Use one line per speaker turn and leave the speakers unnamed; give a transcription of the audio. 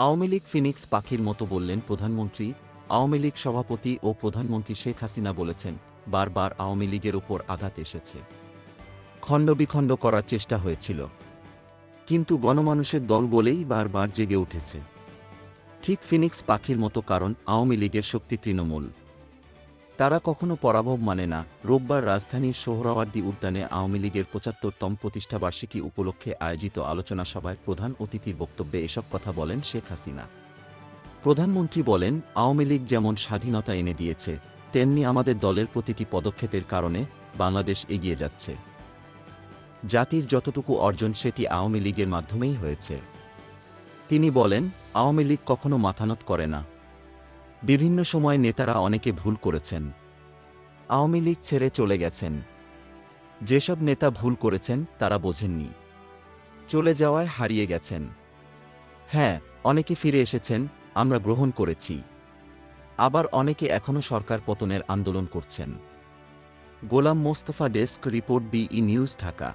Awami League Phoenix পাখির মতো বললেন প্রধানমন্ত্রী। আওয়ামী লীগ সভাপতি ও প্রধানমন্ত্রী শেখ হাসিনা বলেছেন, বারবার আওয়ামী লীগের ওপর আঘাত এসেছে, খণ্ডবিখণ্ড করার চেষ্টা হয়েছিল, কিন্তু গণমানুষের দল বলেই বারবার জেগে উঠেছে। ঠিক ফিনিক্স পাখির মতো, কারণ আওয়ামী লীগের শক্তি তৃণমূল। তারা কখনো পরাভব মানে না। রোববার রাজধানীর সোহরাওয়ার্দী উদ্যানে আওয়ামী লীগের ৭৫তম প্রতিষ্ঠাবার্ষিকী উপলক্ষে আয়োজিত আলোচনা সভায় প্রধান অতিথির বক্তব্যে এসব কথা বলেন শেখ হাসিনা। প্রধানমন্ত্রী বলেন, আওয়ামী লীগ যেমন স্বাধীনতা এনে দিয়েছে, তেমনি আমাদের দলের প্রতিটি পদক্ষেপের কারণে বাংলাদেশ এগিয়ে যাচ্ছে। জাতির যতটুকু অর্জন সেটি আওয়ামী লীগের মাধ্যমেই হয়েছে। তিনি বলেন, আওয়ামী লীগ কখনো মাথানত করে না। বিভিন্ন সময় নেতারা অনেকে ভুল করেছেন, আওয়ামী লীগ ছেড়ে চলে গেছেন। যেসব নেতা ভুল করেছেন তারা বোঝেননি, চলে যাওয়ায় হারিয়ে গেছেন। হ্যাঁ, অনেকে ফিরে এসেছেন, আমরা গ্রহণ করেছি। আবার অনেকে এখনও সরকার পতনের আন্দোলন করছেন। Golam Mostafa, desk report, BE news, Dhaka.